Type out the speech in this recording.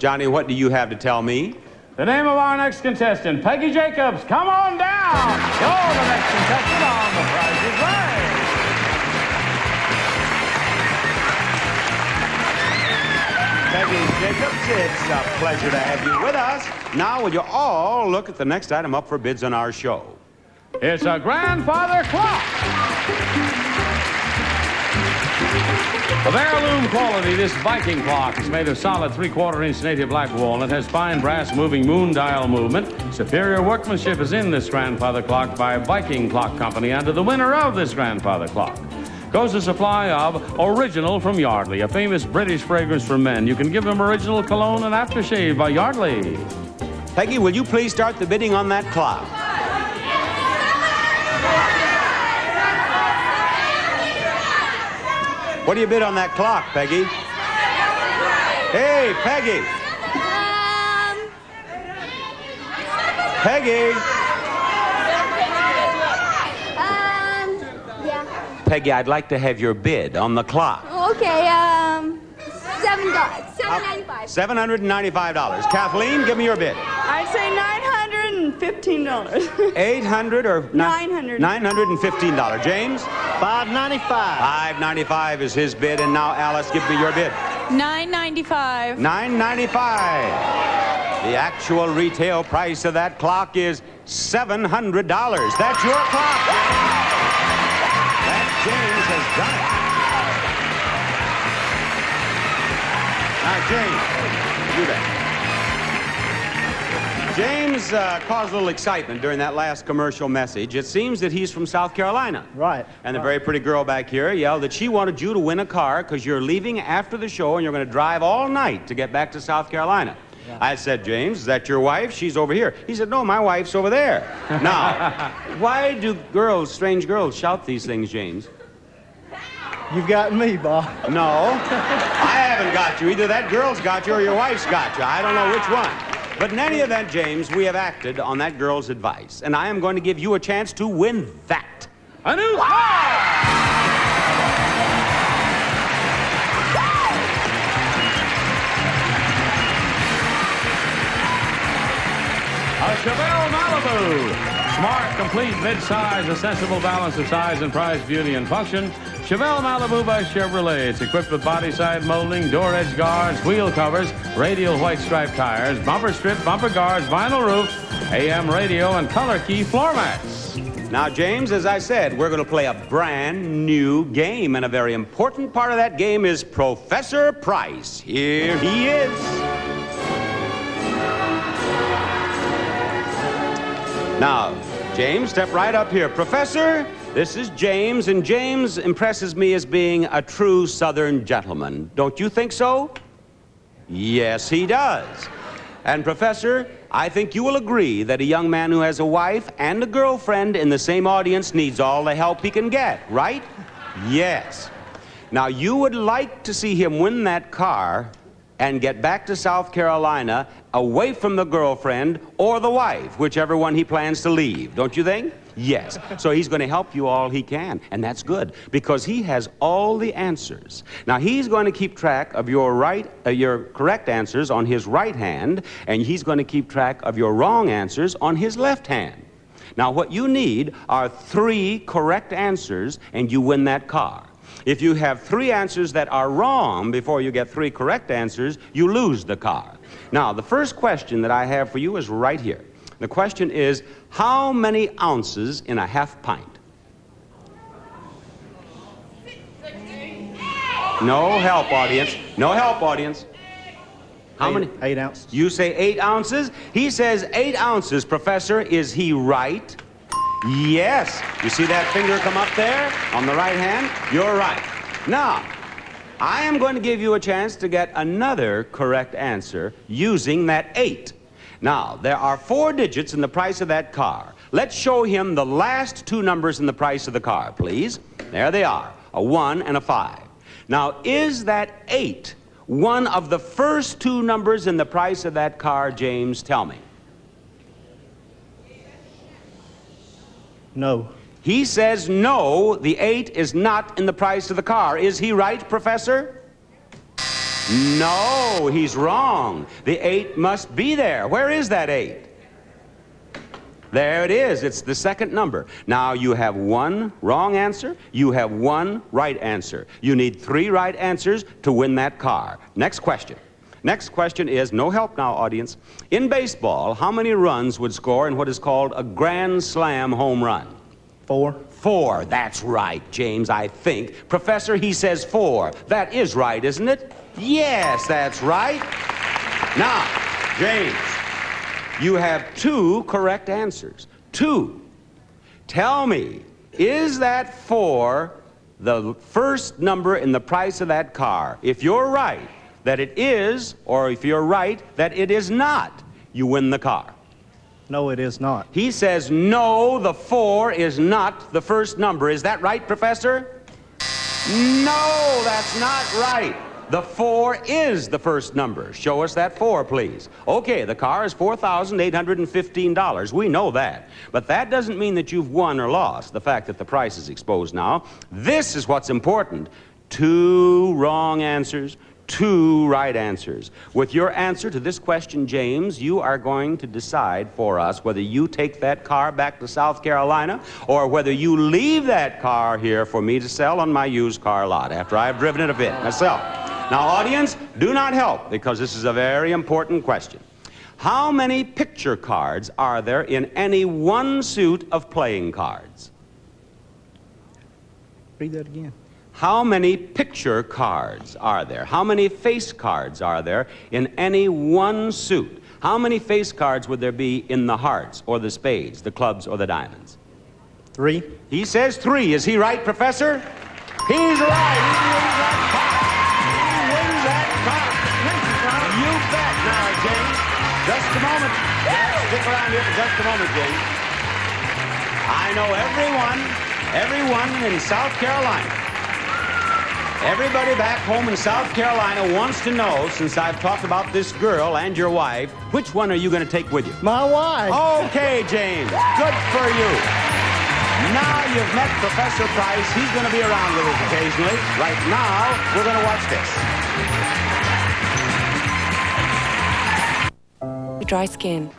Johnny, what do you have to tell me? The name of our next contestant, Peggy Jacobs. Come on down. You're the next contestant on The Price is Right. Peggy Jacobs, it's a pleasure to have you with us. Now, will you all look at the next item up for bids on our show? It's a grandfather clock. Of heirloom quality, this Viking clock is made of solid 3/4-inch native black walnut, has fine brass moving moon dial movement. Superior workmanship is in this grandfather clock by Viking Clock Company, and to the winner of this grandfather clock goes a supply of Original from Yardley, a famous British fragrance for men. You can give them Original Cologne and Aftershave by Yardley. Peggy, will you please start the bidding on that clock? What do you bid on that clock, Peggy? Hey, Peggy. Peggy. Yeah. Peggy, I'd like to have your bid on the clock. Okay, $7.95. $795. Kathleen, give me your bid. I'd say $915. 800 or $900. $915. James? $595. $595 is his bid, and now Alice, give me your bid. $995. $995. The actual retail price of that clock is $700. That's your clock. That James has done it. Now, James, do that. James caused a little excitement during that last commercial message. It seems that he's from South Carolina. Right. And the very pretty girl back here yelled that she wanted you to win a car because you're leaving after the show and you're going to drive all night to get back to South Carolina. Yeah. I said, James, is that your wife? She's over here. He said, no, my wife's over there. Now, why do girls, strange girls, shout these things, James? You've got me, Bob. No, I haven't got you. Either that girl's got you or your wife's got you. I don't know which one. But in any event, James, we have acted on that girl's advice, and I am going to give you a chance to win that. A new car! A Chevelle Malibu. Smart, complete, mid-size, a sensible balance of size and price, beauty, and function. Chevelle Malibu by Chevrolet. It's equipped with body side molding, door edge guards, wheel covers, radial white striped tires, bumper strip, bumper guards, vinyl roof, AM radio, and color key floor mats. Now, James, as I said, we're going to play a brand new game, and a very important part of that game is Professor Price. Here he is. Now, James, step right up here. Professor, this is James, and James impresses me as being a true Southern gentleman. Don't you think so? Yes, he does. And, Professor, I think you will agree that a young man who has a wife and a girlfriend in the same audience needs all the help he can get, right? Yes. Now, you would like to see him win that car and get back to South Carolina away from the girlfriend or the wife, whichever one he plans to leave, don't you think? Yes. So he's going to help you all he can, and that's good because he has all the answers. Now, he's going to keep track of your correct answers on his right hand, and he's going to keep track of your wrong answers on his left hand. Now, what you need are 3 correct answers, and you win that car. If you have 3 answers that are wrong before you get 3 correct answers, you lose the car. Now, the first question that I have for you is right here. The question is, how many ounces in a half pint? No help, audience. No help, audience. How many? 8 ounces. You say 8 ounces? He says 8 ounces, Professor. Is he right? Yes. You see that finger come up there on the right hand? You're right. Now, I am going to give you a chance to get another correct answer using that 8. Now, there are 4 digits in the price of that car. Let's show him the last 2 numbers in the price of the car, please. There they are, a 1 and a 5. Now, is that 8 one of the first 2 numbers in the price of that car, James? Tell me. No. He says no, the 8 is not in the price of the car. Is he right, Professor? No, he's wrong. The 8 must be there. Where is that 8? There it is. It's the second number. Now you have 1 wrong answer. You have 1 right answer. You need 3 right answers to win that car. Next question. Next question is, no help now, audience. In baseball, how many runs would score in what is called a grand slam home run? 4. 4. That's right, James, I think. Professor, he says 4. That is right, isn't it? Yes, that's right. Now, James, you have 2 correct answers. 2. Tell me, is that 4 the first number in the price of that car? If you're right that it is, or if you're right that it is not, you win the car. No, it is not. He says, no, the 4 is not the first number. Is that right, Professor? No, that's not right. The 4 is the first number. Show us that 4, please. Okay, the car is $4,815. We know that. But that doesn't mean that you've won or lost, the fact that the price is exposed now. This is what's important. 2 wrong answers, 2 right answers. With your answer to this question, James, you are going to decide for us whether you take that car back to South Carolina or whether you leave that car here for me to sell on my used car lot after I've driven it a bit myself. Now, audience, do not help, because this is a very important question. How many picture cards are there in any one suit of playing cards? Read that again. How many picture cards are there? How many face cards are there in any one suit? How many face cards would there be in the hearts or the spades, the clubs or the diamonds? 3. He says 3. Is he right, Professor? He's right. He wins that car. He wins that car. You bet. Now, James, just a moment. Stick around here for just a moment, James. I know everyone in South Carolina. Everybody back home in South Carolina wants to know, since I've talked about this girl and your wife, which one are you going to take with you? My wife. Okay, James. Good for you. Now you've met Professor Price. He's going to be around with us occasionally. Right now, we're going to watch this. Dry skin.